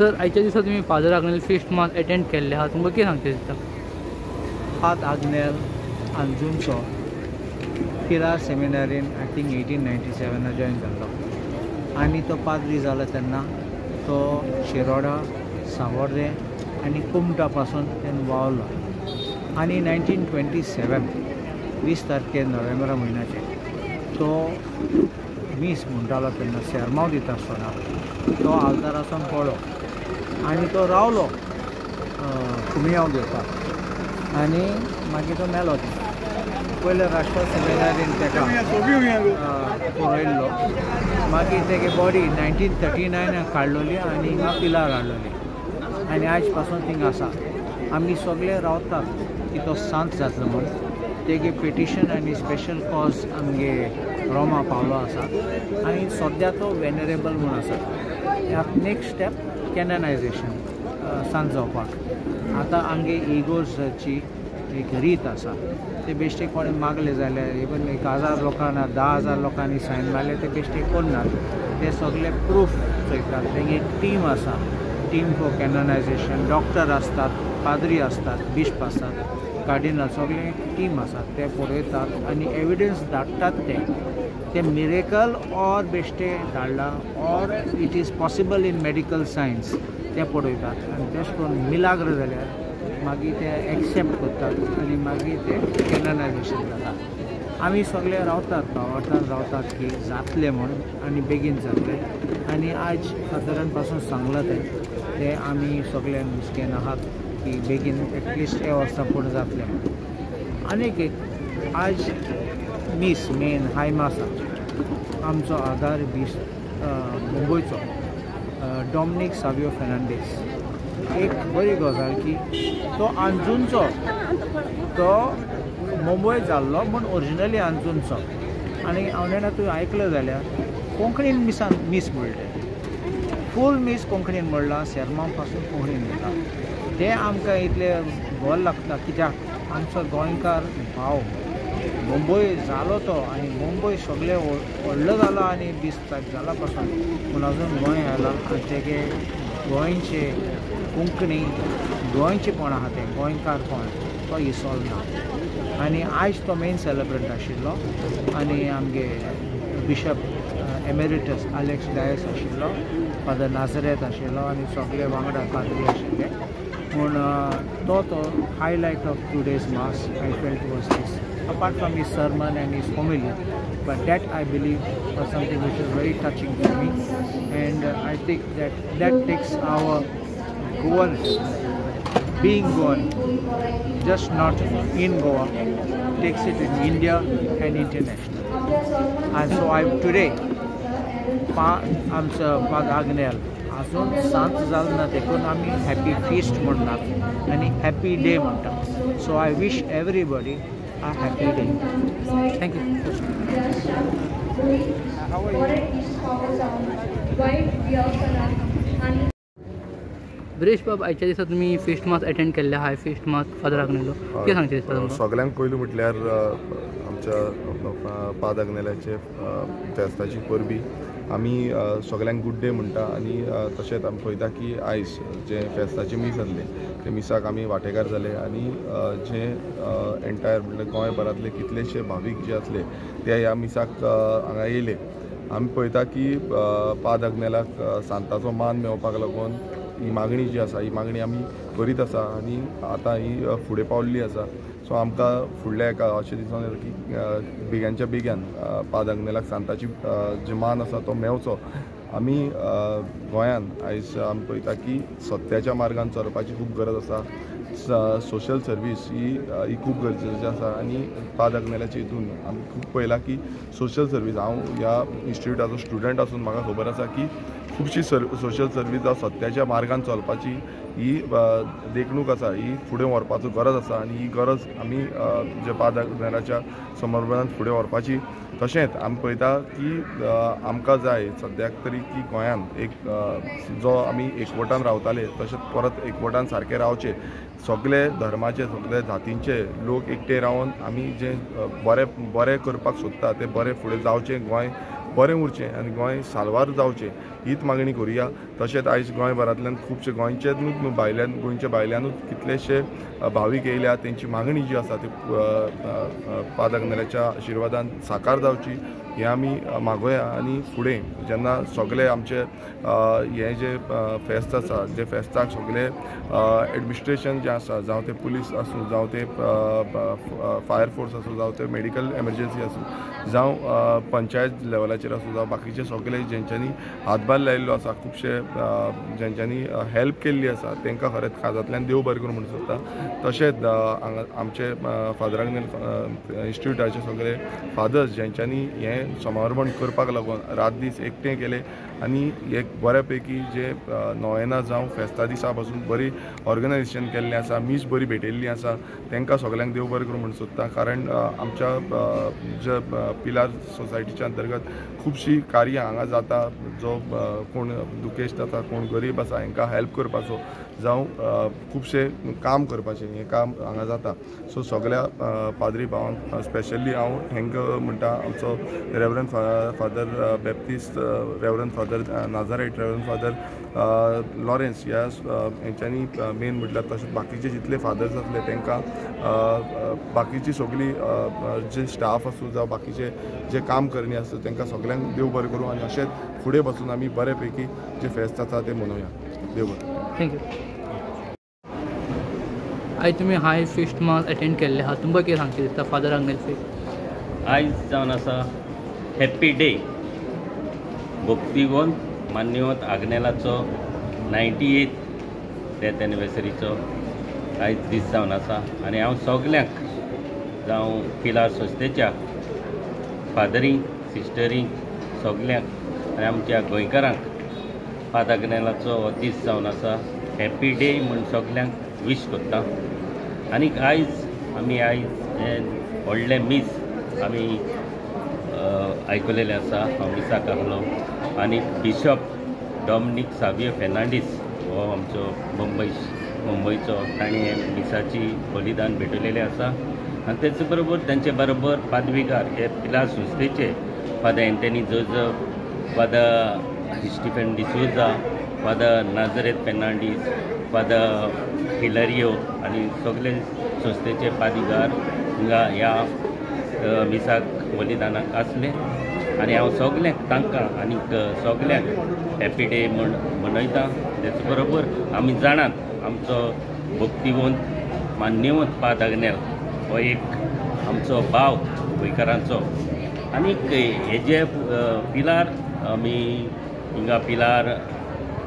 Sir आयच्या दिसा तुम्ही father Agnel feast mass attend केल्ले आहा तुमकां कितें सांगचे दिसता? फादर आग्नेल अंजुनचो पिलार सेमिनारीन आय थिंक 1897 जॉइन जाल्लो आनी तो पाद्री जालो तेन्ना तो शिरोडा सावर्डे आनी कुमटा पासून तेन्ना वावलो आनी 1927 20 तारखेर नोव्हेंबरा म्हयन्याचे तो मीस म्हणटालो तेन्ना सेरमांव दिता आसतना तो आल्तारासून पडलो आनी तो रावलो कुमियांव घेवपाक आनी मागीर तो मेलो पयले राष्ट्र सेमिनारीन तेका पळयल्लो मागीर तेगे बॉडी 1939 काडलोली आनी हिंगा पिलार हाडलोली आनी आयज पासून थिंगा आसा. आमी सगळे रावतात की तो सांत जातलो म्हूण तेगे पिटिशन आनी स्पेशल कॉज आमगे रोमा पावलो आसा आनी सद्या तो वेनरेबल म्हूण आसा. नेक्स्ट स्टेप कॅननायजेशन सांत जावपाक. आतां आमगे इगोर्साची एक रीत आसा ते बेश्टे कोणी मागले जाल्यार इवन 1000 लोकांना 10,000 लोकांनी सायन मारले ते बेश्टे करनात. ते सगळे प्रूफ चोयतात. तेंगे एक टीम आसा टीम फॉर कॅननायजेशन. डॉक्टर आसतात, पाद्री आसतात, बिशप आसतात, कार्डिनल सगळे टीम आसात ते पळयतात आनी एविडन्स धाडटात. ते मिरेकल ऑर बेश्टे धाडला or it is possible in medical science ते पळयतात आनी तेश करून मिलाग्र जाल्यार मागीर ते एक्सेप्ट करतात आनी मागीर ते कॅननायजेशन जाता. आमी सगळे रावतात भावार्थान रावतात की जातले म्हणून आनी बेगीन जातले आनी आयज फादरान पासून सांगलां ते आमी सगळे हुस्केन आहात की बेगीन एटलिस्ट हे वर्सा फुडें जातले म्हणून. आनीक एक आज मीस मेन हाय मासा आमचो आदार बीस मुंबयचो डॉमिनिक सावियो फेर्नांडीस. एक बरी गजाल की तो अंजुनचो तो मुंबय जाल्लो पूण ओरिजिनली अंजुनचो आनी हांवें तुवें आयकलं जाल्यार कोंकणीन मिसान मीस म्हणलें फूल मीस कोंकणीन म्हणला सेरमां पासून कोंकणीन म्हणला. ते आमकां इतलें बरें लागता कित्याक आमचो गोंयकार भाव मुंबय जालो तो आनी मुंबय सगळे व्हडलो जालो आनी 20 जाला पासून पूण अजून गोंय आयला आनी तेगे गोंयचे कोंकणी गोंयचेपण आहा तें गोंयकारपण तो इसोल ना. आनी आयज तो मेन सेलेब्रंट आशिल्लो आनी आमगे बिशप एमेरिटस आलेक्स डायस आशिल्लो, फादर नाझरेत आशिल्लो आनी सगळे वांगडा पाद्री आशिल्ले. पूण तो highlight of today's mass I felt was this apart from his sermon and his homily, but that I believe was something which is very touching to me, and I think that takes our Goan being Goan, just not in Goa, takes it in India and international. And so today आमचं पाद आग्नेल अजून सांत जाल ना देखून आमी happy fist म्हणटात आनी हॅपी डे म्हणटात. So I wish everybody a happy day. Thank you. How are you? ब्रेश बाब आयच्या दिसा तुम्ही फिस्ट मास अटेंड केल्ले आहा फिस्ट मास फादर आग्नेलो कितें सांगचे दिसता तुमकां? सगळ्यांक पयलीं म्हटल्यार आमच्या पाद आग्नेलाचे फेस्ताची परबी आमी सगळ्यांक गूड डे म्हणटा आनी तशेंच आमी पळयता की आयज जे फेस्ताचे मीस आसले ते मिसाक आमी वांटेकार जाले आनी जे एंटायर म्हणल्यार गोंयभरांतले कितलेशे भावीक जे आसले ते ह्या मिसाक हांगा येयले. आमी पळयता की पाद आग्नेलाक सांताचो मान मेळपाक लागून ही मागणी जी आसा ही मागणी आमी करीत आसा आनी आतां ही फुडें पावल्ली आसा. सो आमकां फुडल्या एका अशें दिसून येता की बेग्यानच्या बेग्यान पाद आग्नेलाक सांताची जो मान आसा तो मेळचो. आमी गोंयान आयज आमी पळयता की सत्याच्या मार्गान चलपाची खूब गरज आसा. सोशल सर्वीस ही खूब गरजेची आसा आनी पाद आग्नेलाच्या हितून आमी खूब पळयलां की सोशल सर्वीस हांव ह्या इन्स्टिट्यूटाचो स्टुडंट आसून म्हाका खबर आसा की खुबशी सोशल सर्वीस जावं सत्याच्या मार्गान चलपाची ही देखणूक आसा ही फुडें व्हरपाचो गरज आसा आनी ही गरज आमी जे पाद आग्नेलाच्या समर्पणांत फुडें व्हरपाची. तशेंच आमी पळयता की आमकां जाय सद्याक तरी की गोंयान एक जो आमी एकवटान रावताले तशेंच परत एकवटान सारके रावचे. सगळे धर्माचे सगळे जातींचे लोक एकटे रावन आमी जे बरें करपाक सोदता ते बरें फुडें जावचें, गोंय बरें उरचें आनी गोंय साल्वार जावचें हीच मागणी करुया. तशेंच आयज गोंयभरांतल्यान खुबशे गोंयचेच न्हू गोंयच्या भायल्यानूच कितलेशे भावीक येयल्या तेंची मागणी जी आसा ती पाद आग्नेलाच्या आशिर्वादान साकार जावची हें आमी मागोया. आनी फुडें जेन्ना सगळे आमचे हे जे फेस्त आसा जे फेस्ताक सगळे एडमिनिस्ट्रेशन जें आसा जावं ते पुलीस आसूं जावं ते फायर फोर्स आसूं जावं ते मेडिकल एमर्जन्सी आसूं जावं पंचायत लेवलाचेर आसूं जावं बाकीचे सगळे जेंच्यांनी हातभार लायिल्लो आसा खुबशे जेंच्यांनी हेल्प केल्ली आसा तांकां खरेंच काळजांतल्यान देव बरें करूं म्हणून सोदता. तशेंच आमचे फादर आग्नेल इन्स्टिट्यूटाचे सगळे फादर्स जेंच्यांनी हें समर्पण करपाक लागून रात दीस एकटें केलें आनी एक बऱ्या पैकी जे नोवेना जावं फेस्ता दिसा पासून बरी ऑर्गनायजेशन केल्लें आसा, मीस बरी भेटयल्ली आसा तांकां सगळ्यांक देव बरें करूं म्हणून सोदता. कारण आमच्या जे पिलार सोसायटीच्या अंतर्गत खुबशीं कार्यां हांगा जाता. जो कोण दुखेस्त जाता कोण गरीब आसा हांकां हेल्प करपाचो जावं खुबशे काम करपाचें हें काम हांगा जाता. सो सगळ्या पाद्री भावांक स्पेशली हांव हेंकां म्हणटा आमचो reverend father Baptist, reverend father Nazareth, reverend father Lawrence ह्या हेंच्यांनी मेन म्हटल्यार तशेंच बाकीचे जितले फादर्स आसले तांकां बाकीची सगळी जे स्टाफ आसूं जावं बाकीचे जे काम करणी आसा तांकां सगळ्यांक देव बरें करूं आनी अशेंच फुडें बसून आमी बरे पैकी जे फेस्त आसा ते मनोवया. देव बरें. थँक्यू. आयज तुमी हाय फिस्ट मास अटेंड केल्ले आहा तुमकां कितें सांगचे दिसता फादर आग्नेल फेस्ट? आयज जावन आसा happy day. Bhaktivant मान्यवंत आग्नेलाचो 98th death एनिवर्सरीचो आयज दीस जावन आसा आनी हांव सगल्यांक जावं पिलार संस्थेच्या फादरींक सिस्टरींक सगल्यांक आनी आमच्या गोंयकारांक पाद आग्नेलाचो हो दीस जावन आसा हॅप्पी डे म्हूण सगल्यांक विश करता. आनीक आयज आमी हे व्हडले मीस आमी आयकलेले आसा. हांव मिसाक आसलो आनी बिशप डॉमिनीक सावियो फेर्नांडीस हो आमचो मुंबयचो ताणें हे मिसाची बलिदान भेटयलेलें आसा. आनी तेच बरोबर तांचे बरोबर पादवीकार हे पिलार संस्थेचे father Antony Joseph, father Stephen D'Souza, father Nazareth Fernandes, father Hilario आनी सगळे संस्थेचे पादवीकार हिंगा ह्या मिसाक बलिदानाक आसले. आनी हांव सगल्यांक तांकां आनीक सगल्यांक हॅप्पी डे म्हूण मनयता. तेच बरोबर आमी जाणात आमचो भक्तिवंत मान्यवंत पाद आग्नेल हो एक आमचो भाव गोंयकारांचो. आनीक हे जे पिलार आमी हिंगा पिलार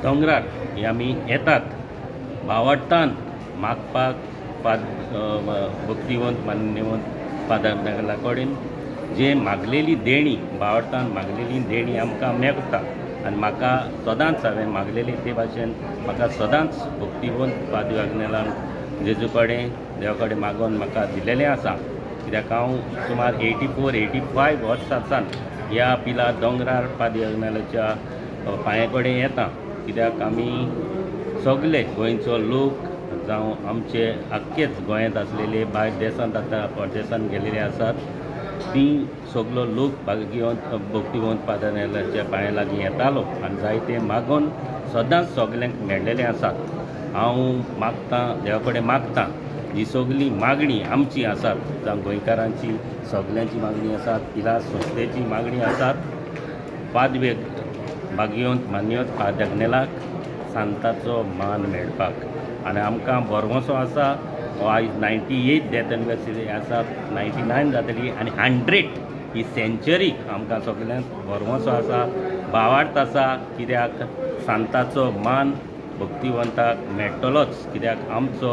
दोंगरार हे आमी येतात भावार्थान मागपाक भक्तिवंत मान्यवंत पाद आग्नेला कडेन जे मागलेली देणी भावार्थान मागलेली देणी आमकां मेळटा. आनी म्हाका सदांच हांवें मागलेली ते भाशेन म्हाका सदांच भक्तिवंत पाद आग्नेलान जेजू कडेन देवा कडेन मागोन म्हाका दिलेलें आसा. कित्याक हांव सुमार 84-85 वर्सांसान ह्या पिलार दोंगरार पाद आग्नेलाच्या पांया कडेन येता. कित्याक आमी सगळे गोंयचो लोक जावं आमचे आख्खेच गोंयांत आसलेले भायर देशांत आतां परदेशांत गेलेले आसात ती सगळो लोक भाग्यवंत भक्तिवंत पाद्रनाल्याच्या पांया लागीं येतालो आनी जायते मागून सदांच सगल्यांक मेळ्ळेले आसात। हांव मागतां देवा कडेन मागतां ही सगळी मागणी आमची आसात, जावं गोंयकारांची सगल्यांची मागणी आसात, किला संस्थेची मागणी आसात, पादवेक भाग्यवंत मान्यवंत पाद्रनाल्याक सांताचो मान मेळपाक। आनी आमकां बरवोसो आसा आयज 98th डेथ एनिवर्सरी आसा, 99 जातली आनी 100 ही सेंचुरीक आमकां सगल्यांक बरवोसो आसा, भावार्थ आसा, कित्याक सांताचो मान भक्तिवंताक मेळटलोच, कित्याक आमचो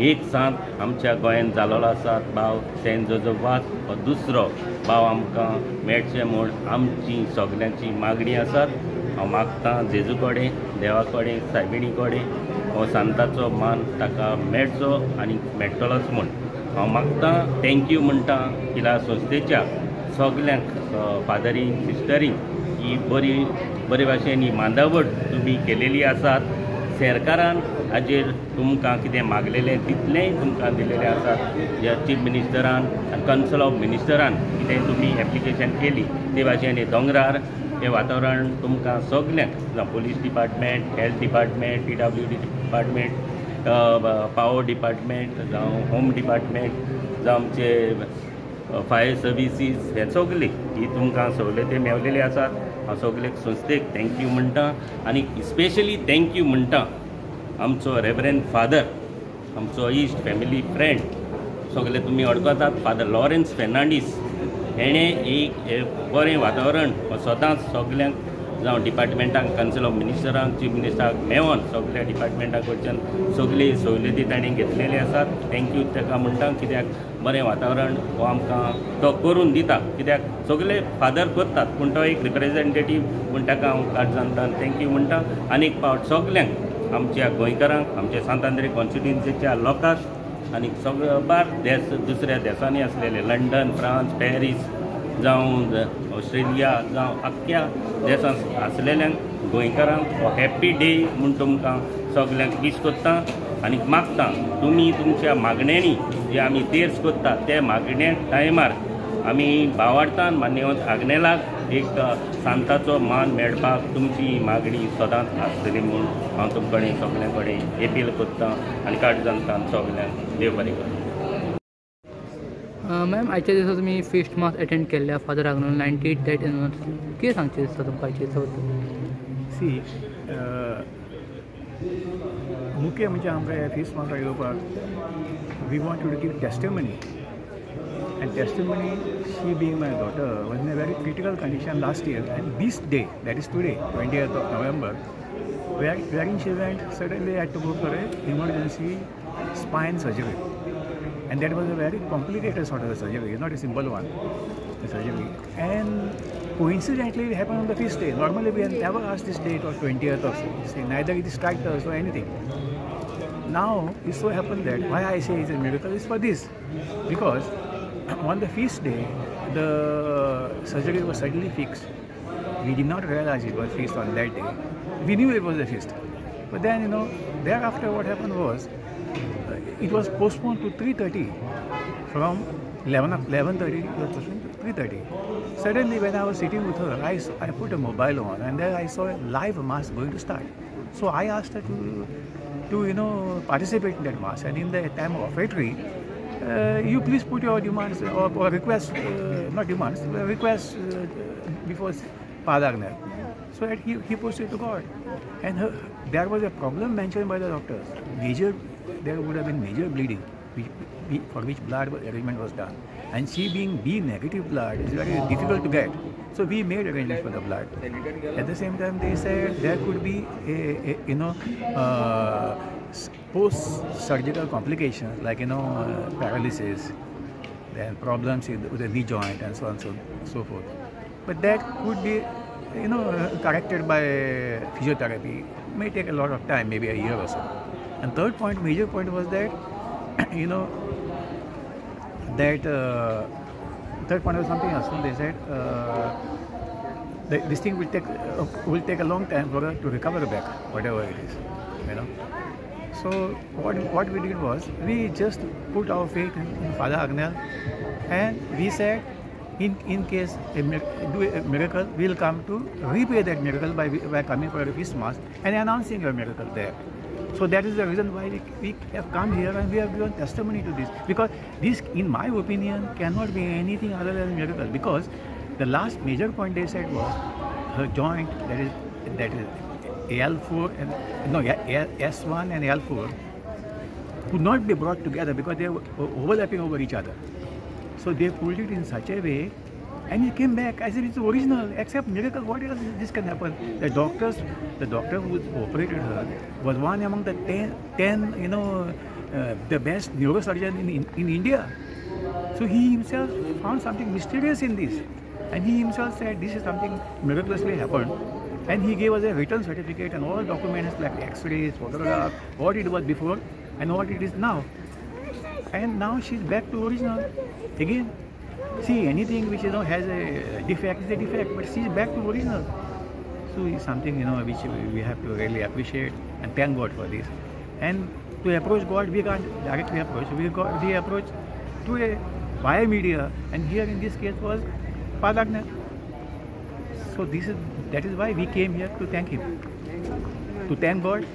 एक सांत आमच्या गोंयांत जालोलो आसा भाव सेंट जोजफ वाझ हो दुसरो भाव आमकां मेळचे म्हूण आमची सगल्यांची मागणी आसात। हांव मागतां जेजू कडेन, देवा कडेन, सायबिणी कडेन हो सांताचो मान ताका मेळचो आनी मेळटलोच म्हूण हांव मागतां। थँक्यू म्हणटा किला संस्थेच्या सगल्यांक, फादरींक, सिस्टरींक, ही बरे भाशेन ही मांडावळ तुमी केलेली आसात। सरकारान हाजेर तुमकां कितें मागलेलें तितलेंय तुमकां दिलेलें आसात। ज्या चीफ मिनिस्टरान आनी कौन्सिल ऑफ मिनिस्टरान कितें तुमी एप्लिकेशन केली ते भाशेन हे दोंगरार हे वातावरण तुमकां सगल्यांक, जावं police department, health department, PWD department, power department, जावं होम डिपार्टमेंट, जावं आमचे फायर सर्विसीस, हे सगळे ही तुमकां सवलती मेळलेली आसात। हांव सगळे संस्थेक थँक्यू म्हणटा आनी स्पेशली थँक्यू म्हणटा आमचो रेवरेंड फादर, आमचो इश्ट, फॅमिली फ्रेंड, सगळे तुमी वळखतात, फादर लॉरेन्स फेर्नांडीस। हेणें एक बरें वातावरण सदांच सगल्यांक, जावं डिपार्टमेंटाक, कौन्सिल ऑफ मिनिस्टरांक, चीफ मिनिस्टराक मेळोन सगळ्या डिपार्टमेंटा कडच्यान सगळी सवलती ताणें घेतलेली आसात। थँक्यू ताका म्हणटा, कित्याक बरें वातावरण हो आमकां तो करून दिता, कित्याक सगळे फादर करतात पूण तो एक रिप्रेझेंटेटीव म्हूण ताका हांव काळजांतल्यान थँक्यू म्हणटा। आनी एक फावट सगल्यांक, आमच्या गोंयकारांक, आमच्या सांत आंद्रे कॉन्स्टिट्युएन्सीच्या लोकांक आनी सगळ्या देश, दुसऱ्या देशांनी असलेले लंडन, फ्रांस, पॅरीस, जावं ऑस्ट्रेलिया, जावं आख्ख्या देशांत आसलेल्यांक गोंयकारांक हो हॅप्पी डे म्हूण तुमकां सगल्यांक विश करता आनी मागतां तुमी तुमच्या मागण्यांनी जे आमी तेर्स करता ते मागण्या टायमार आमी भावार्थान मान्यवंत आग्नेलाक एक सांताचो मान मेळपाक तुमची मागणी सदांच आसतली म्हूण हांव तुमचे कडेन सगळ्यां कडेन अपील करतां आनी काळजांतल्यान सगल्यांक देव बरें करूं। मॅम, आयच्या दिसा तुमी फिस्ट मास अटेंड केल्ल्या father Agnel 98th death anniversary, कितें सांगचें दिसता तुमकां आयच्या दिसा बद्दल? सी मुख्य म्हणजे आमकां ह्या फिस्ट मासाक येवपाक we want to give testimony, and testimony, she being my daughter, was in a very critical condition last year, and this day, that is today, 20th of November, wherein she went, suddenly had to go for an emergency spine surgery, and that was a very complicated sort of a surgery, not a simple one, the surgery, and coincidentally it happened on the feast day. Normally we have never asked this date or 20th or so, neither it is striked us or anything. Now it so happened that why I say it's a miracle is for this, because on the feast day, the surgery was suddenly fixed. We did not realize it was feast on that day. We knew it was a feast. But then, thereafter what happened was, it was postponed to 3:30. From 11:30, it was postponed to 3:30. Suddenly, when I was sitting with her, I put a mobile on, and there I saw a live mass going to start. So I asked her to participate in that mass. And in the time of offertory, you please put your demands or requests, not demands, requests before Father Agnel. So that he posed it to God. And there was a problem mentioned by the doctors. There would have been major bleeding, for which blood arrangement was done. And she being B negative blood is very difficult to get. So we made arrangements for the blood. At the same time, they said there could be post-surgical complications like paralysis, then problems with the knee joint, and so on and so forth. But that could be corrected by physiotherapy. It may take a lot of time, maybe a year or so. And third point, major point was that third point was something else. They said this thing will take a long time for her to recover back, whatever it is, So what we did was we just put our faith in Father Agnel, and we said in case a miracle will come to repay that miracle by coming for a feast mass and announcing a miracle there. So that is the reason why we have come here and we have given testimony to this, because this, in my opinion, cannot be anything other than a miracle, because the last major point they said was her joint, that is L4 and no S1 and L4 could not be brought together because they were overlapping over each other. So they pulled it in such a way, and it came back as if it's original. Except miracle, what else this can happen? The doctor who operated her was one among the 10 the best neurosurgeon in India. So he himself found something mysterious in this, and he himself said this is something miraculously happened. And he gave us a written certificate and all documents like X-rays, photographs, what it was before and what it is now. And now she's back to original again. See, anything which has a defect is a defect, but she's back to original. So it's something which we have to really appreciate and thank God for this. And to approach God, we can't directly approach. We approach to a via media, and here in this case was Father Agnel. So that is why we came here to thank him, to thank God,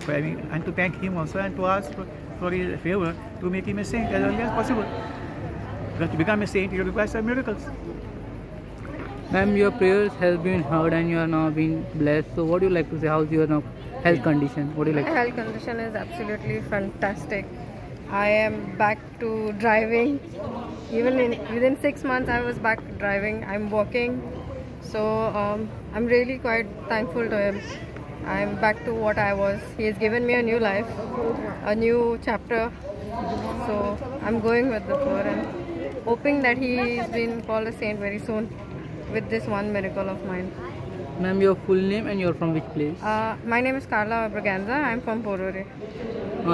and to thank him also, and to ask for his favor to make him a saint as early as possible. Because to become a saint, it requires some miracles. Ma'am, your prayers have been heard and you are now being blessed. So what do you like to say? How's your now health condition? What do you like? My health condition is absolutely fantastic. I am back to driving. Even within 6 months, I was back driving. I'm walking. So I'm really quite thankful to him. I'm back to what I was. He has given me a new life, a new chapter. So I'm going with the flow and hoping that he's been called a saint very soon with this one miracle of mine. Ma'am, your full name and you're from which place? My name is Carla Braganza. I'm from Porore.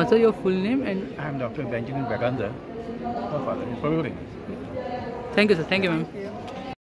So your full name and... I am Dr. Benjamin Braganza, my father is Porore. Thank you, sir. Thank you, ma'am. Thank you.